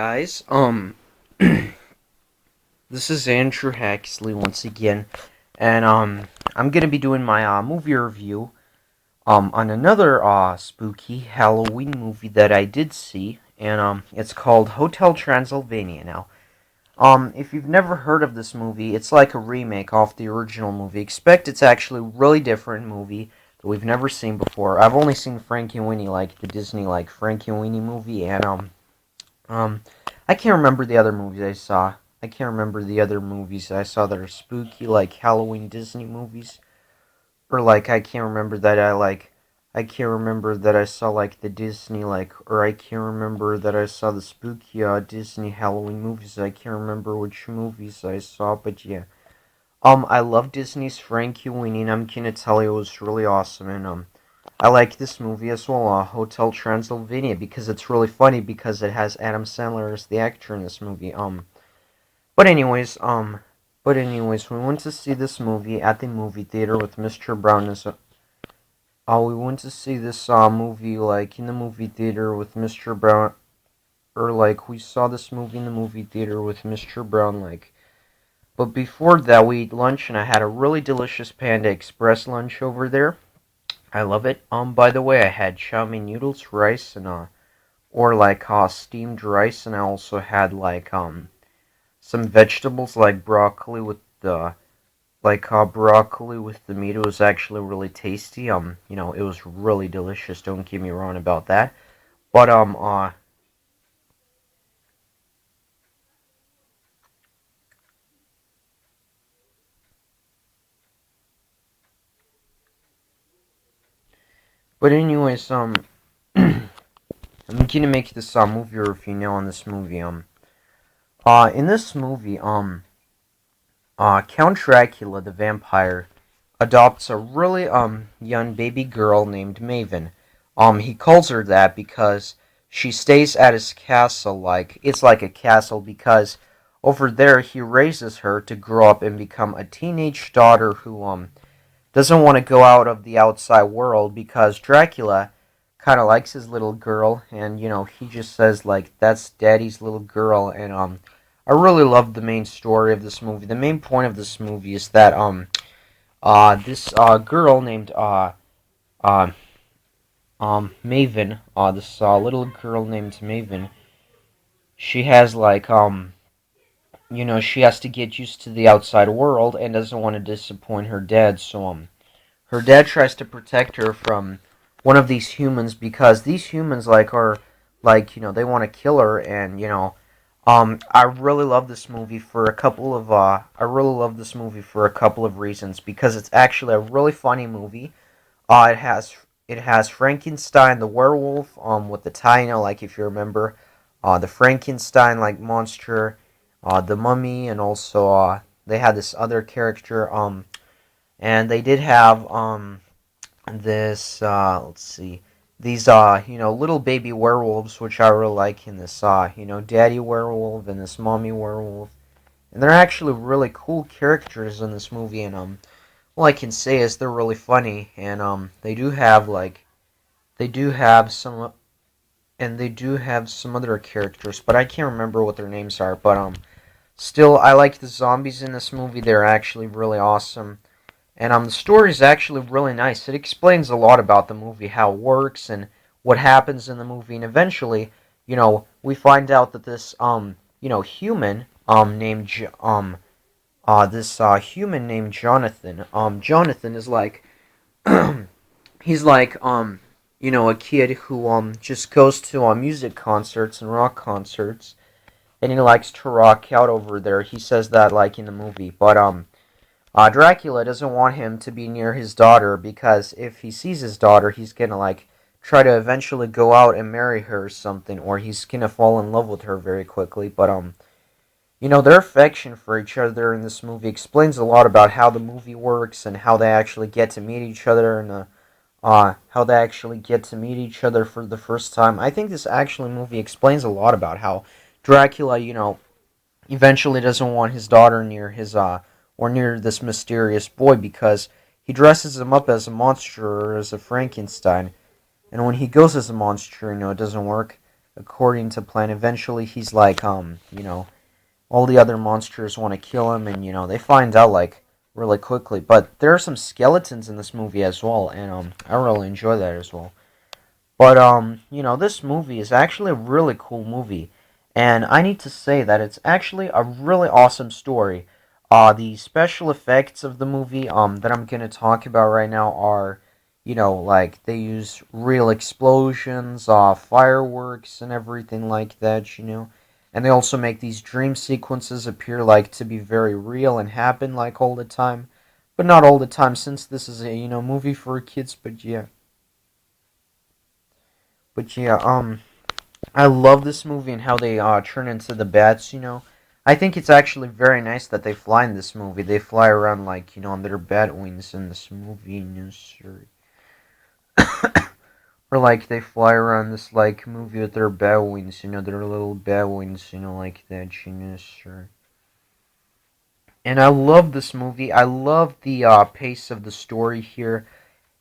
Guys, this is Andrew Haxley once again, and I'm gonna be doing my movie review on another spooky Halloween movie that I did see, and it's called Hotel Transylvania. Now, if you've never heard of this movie, it's like a remake off the original movie. Expect it's actually a really different movie that we've never seen before. I've only seen Frankie Winnie, like the Disney like Frankie Winnie movie, and um, I can't remember the other movies I saw. I can't remember the other movies I saw that are spooky, like Halloween Disney movies, or like I can't remember that I saw like the Disney or I can't remember that I saw the spooky Disney Halloween movies. I can't remember which movies I saw, but yeah. I love Disney's Frankie Winnie, and I'm gonna tell you it was really awesome, and I like this movie as well, Hotel Transylvania, because it's really funny because it has Adam Sandler as the actor in this movie. But anyways, we went to see this movie at the movie theater with Mr. Brown as we went to see this movie like in the movie theater with Mr. Brown, or like we saw this movie in the movie theater with Mr. Brown, like. But before that, we ate lunch, and I had a really delicious Panda Express lunch over there. I love it. By the way, I had chow mein noodles, rice, and or like steamed rice, and I also had like some vegetables like broccoli with the broccoli with the meat. It was actually really tasty. It was really delicious. Don't get me wrong about that. But anyways, I'm gonna make this movie review now on this movie. In this movie, Count Dracula, the vampire, adopts a really young baby girl named Mavin. He calls her that because she stays at his castle, like it's like a castle, because over there he raises her to grow up and become a teenage daughter who doesn't want to go out of the outside world, because Dracula kind of likes his little girl, and he just says like that's daddy's little girl. And I really love the main story of this movie. The main point of this movie is that this girl named uh Mavin, this little girl named Mavin, she has like she has to get used to the outside world and doesn't want to disappoint her dad. So her dad tries to protect her from one of these humans, because these humans are they want to kill her. And I really love this movie for a couple of reasons, because it's actually a really funny movie. It has Frankenstein the werewolf with the tie, like if you remember the Frankenstein like monster, the mummy, and also they had this other character, and they did have this let's see, these little baby werewolves, which I really like in this daddy werewolf and this mommy werewolf. And they're actually really cool characters in this movie. And all I can say is they're really funny. And they do have some other characters, but I can't remember what their names are. But still, I like the zombies in this movie. They're actually really awesome. And the story is actually really nice. It explains a lot about the movie, how it works, and what happens in the movie. And eventually, we find out that this human named human named Jonathen. Jonathen is like he's like a kid who just goes to music concerts and rock concerts, and he likes to rock out over there. He says that like in the movie, but Dracula doesn't want him to be near his daughter, because if he sees his daughter, he's gonna like try to eventually go out and marry her or something, or he's gonna fall in love with her very quickly. But their affection for each other in this movie explains a lot about how the movie works, and how they actually get to meet each other, and how they actually get to meet each other for the first time. I think this actually movie explains a lot about how Dracula, eventually doesn't want his daughter near his or near this mysterious boy, because he dresses him up as a monster or as a Frankenstein, and when he goes as a monster, it doesn't work. according to plan. Eventually, he's like, all the other monsters want to kill him, and they find out like really quickly. But there are some skeletons in this movie as well, and I really enjoy that as well. But this movie is actually a really cool movie, and I need to say that it's actually a really awesome story. The special effects of the movie that I'm gonna talk about right now are, like they use real explosions, fireworks, and everything like that. And they also make these dream sequences appear like to be very real and happen like all the time, but not all the time since this is a movie for kids. But yeah, I love this movie and how they turn into the bats. I think it's actually very nice that they fly in this movie. They fly around like, on their bat wings in this movie. Sir. Or like they fly around this like movie with their bat wings, their little bat wings, like that. Sir. And I love this movie. I love the pace of the story here.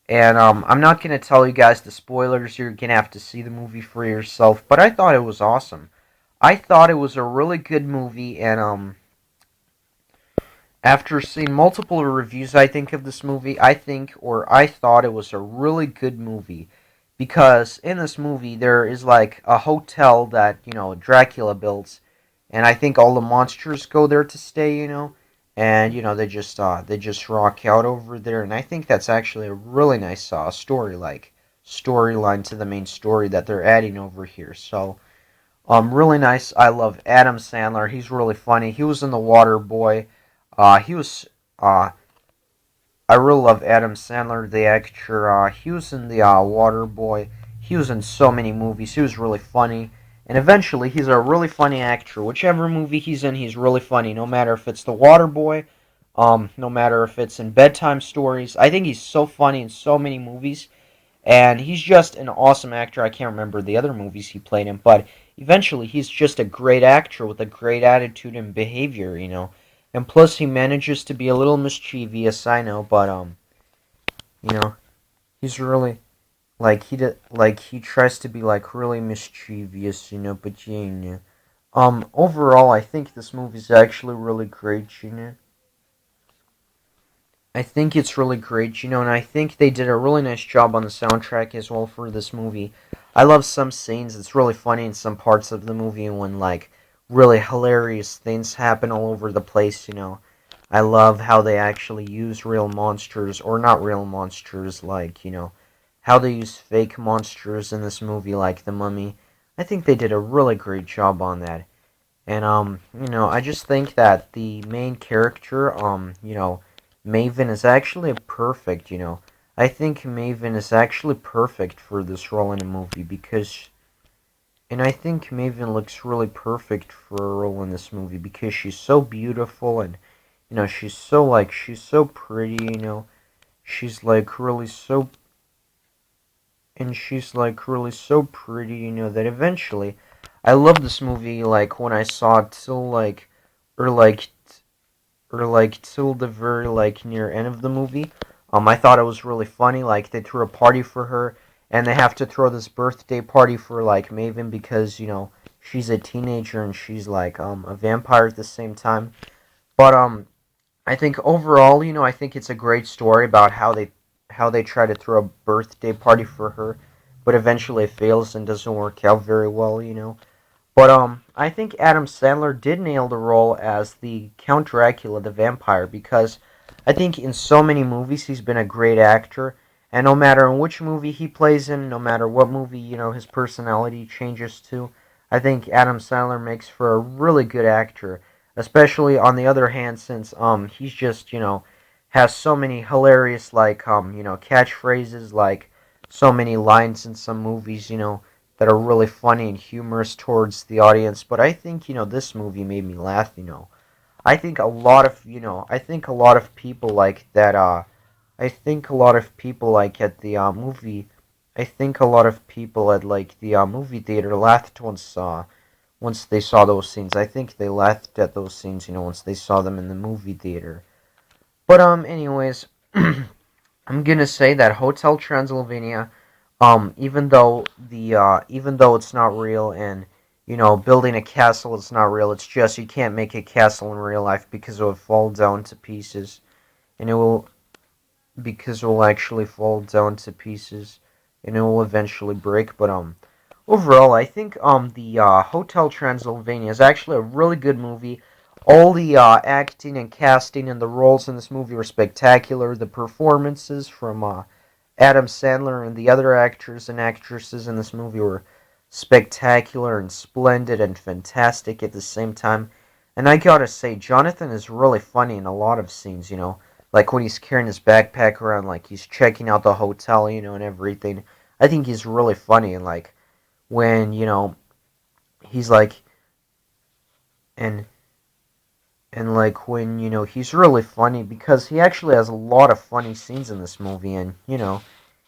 And I'm not going to tell you guys the spoilers. You're going to have to see the movie for yourself. But I thought it was awesome. I thought it was a really good movie. And after seeing multiple reviews, I think, of this movie, I thought it was a really good movie. Because in this movie, there is like a hotel that, Dracula builds. And I think all the monsters go there to stay. And they just rock out over there, and I think that's actually a really nice storyline to the main story that they're adding over here. So really nice. I love Adam Sandler. He's really funny. He was in The Water Boy. He was I really love Adam Sandler, the actor. He was in the Water Boy. He was in so many movies. He was really funny. And eventually, he's a really funny actor. Whichever movie he's in, he's really funny. No matter if it's The Water Boy, no matter if it's in Bedtime Stories. I think he's so funny in so many movies. And he's just an awesome actor. I can't remember the other movies he played in. But eventually, he's just a great actor with a great attitude and behavior. And plus, he manages to be a little mischievous, I know. But, you know, he's really he tries to be like really mischievous, but yeah. Overall, I think this movie's actually really great. I think it's really great, and I think they did a really nice job on the soundtrack as well for this movie. I love some scenes. It's really funny in some parts of the movie when like really hilarious things happen all over the place. I love how they actually use real monsters or not real monsters, like how they use fake monsters in this movie like the Mummy. I think they did a really great job on that. And I just think that the main character, Mavin is actually perfect. I think Mavin is actually perfect for this role in a movie and I think Mavin looks really perfect for a role in this movie because she's so beautiful and she's so pretty. She's like really so and she's like really so pretty, that eventually I love this movie like when I saw it till like or like till the very like near end of the movie. I thought it was really funny. Like they threw a party for her, and they have to throw this birthday party for like Mavin because she's a teenager and she's like a vampire at the same time. But I think overall, I think it's a great story about how they try to throw a birthday party for her, but eventually it fails and doesn't work out very well. But I think Adam Sandler did nail the role as the Count Dracula, the vampire, because I think in so many movies he's been a great actor, and no matter in which movie he plays in, no matter what movie his personality changes to, I think Adam Sandler makes for a really good actor. Especially on the other hand, since he's just has so many hilarious like catchphrases, like so many lines in some movies that are really funny and humorous towards the audience. But I think this movie made me laugh. I think a lot of I think a lot of people like that. I think a lot of people like at the movie. I think a lot of people at like the movie theater laughed once they saw those scenes. I think they laughed at those scenes, once they saw them in the movie theater. But anyways, I'm gonna say that Hotel Transylvania even though it's not real, and building a castle is not real. It's just you can't make a castle in real life because it will fall down to pieces, and it will actually fall down to pieces, and it will eventually break. But overall, I think the Hotel Transylvania is actually a really good movie. All the acting and casting and the roles in this movie were spectacular. The performances from Adam Sandler and the other actors and actresses in this movie were spectacular and splendid and fantastic at the same time. And I gotta say, Jonathen is really funny in a lot of scenes, like when he's carrying his backpack around, like he's checking out the hotel, and everything. I think he's really funny, and like when, he's like, and like when he's really funny because he actually has a lot of funny scenes in this movie, and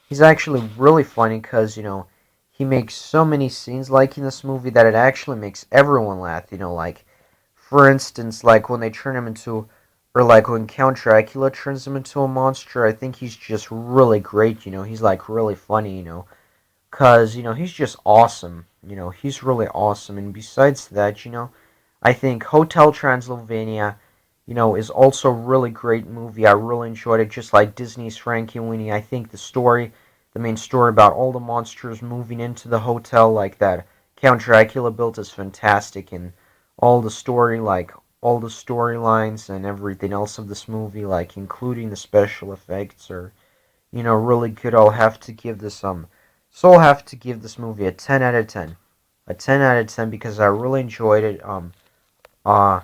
he's actually really funny because he makes so many scenes like in this movie that it actually makes everyone laugh. Like for instance, like when they turn him into, or like when Count Dracula turns him into a monster. I think he's just really great. He's like really funny. Cause he's just awesome. He's really awesome. And besides that, I think Hotel Transylvania, is also a really great movie. I really enjoyed it, just like Disney's Frankenweenie. I think the main story about all the monsters moving into the hotel like that Count Dracula built is fantastic, and all the story, like all the storylines and everything else of this movie, like including the special effects, are really good. I'll have to give this movie a 10 out of 10. A 10 out of 10 because I really enjoyed it. Uh,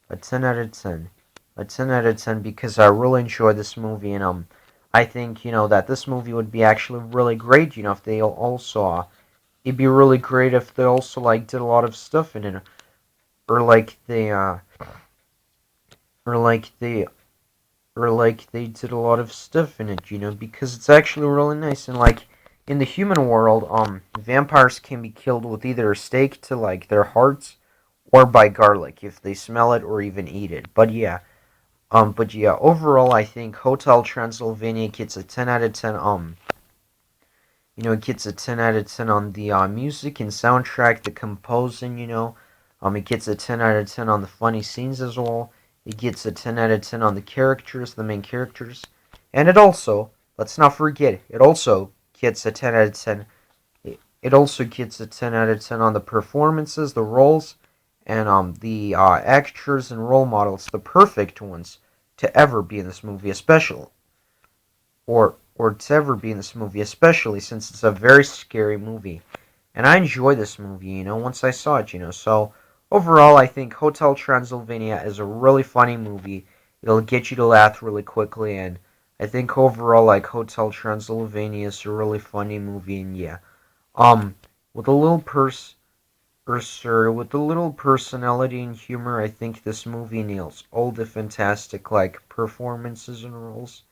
a 10 out of 10. A 10 out of 10 because I really enjoyed this movie, and I think that this movie would be actually really great, if they also it'd be really great if they also like did a lot of stuff in it, or like they or like they or like they did a lot of stuff in it, because it's actually really nice. And like in the human world, vampires can be killed with either a stake to like their hearts or by garlic if they smell it or even eat it. But yeah, overall, I think Hotel Transylvania gets a 10 out of 10. It gets a 10 out of 10 on the music and soundtrack, the composing. It gets a 10 out of 10 on the funny scenes as well. It gets a 10 out of 10 on the characters, the main characters, and it also, let's not forget, it also gets a 10 out of 10. It also gets a 10 out of 10 on the performances, the roles, and the actors and role models, the perfect ones to ever be in this movie, especially, or to ever be in this movie, especially since it's a very scary movie. And I enjoyed this movie, once I saw it, So overall, I think Hotel Transylvania is a really funny movie. It'll get you to laugh really quickly, and I think overall, like Hotel Transylvania is a really funny movie, and yeah, with a little with a little personality and humor, I think this movie nails all the fantastic like performances and roles.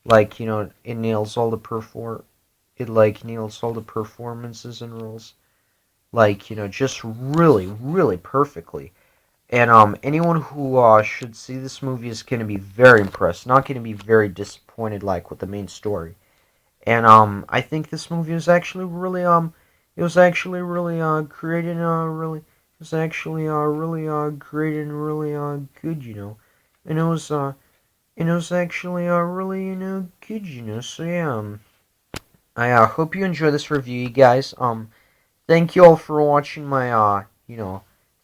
Like it nails all the performances and roles. Like just really, really perfectly. And anyone who should see this movie is going to be very impressed, not going to be very disappointed, like with the main story. And I think this movie was actually really it was actually really great and it was actually really great and really good, and it was actually really good, So yeah, I hope you enjoy this review, you guys. Thank you all for watching my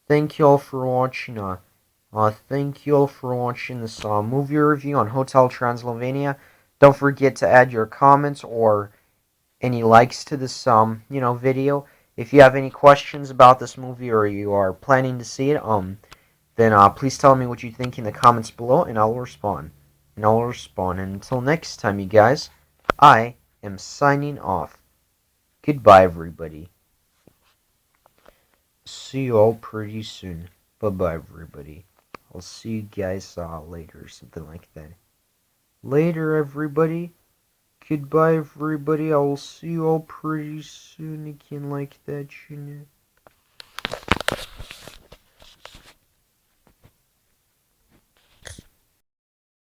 thank you all for watching thank you all for watching this movie review on Hotel Transylvania. Don't forget to add your comments or any likes to this video. If you have any questions about this movie or you are planning to see it, then please tell me what you think in the comments below, and I'll respond. And until next time, you guys, I am signing off. Goodbye, everybody. See you all pretty soon. Bye-bye, everybody. I'll see you guys later, or something like that. Later, everybody. Goodbye, everybody. I will see you all pretty soon again, like that,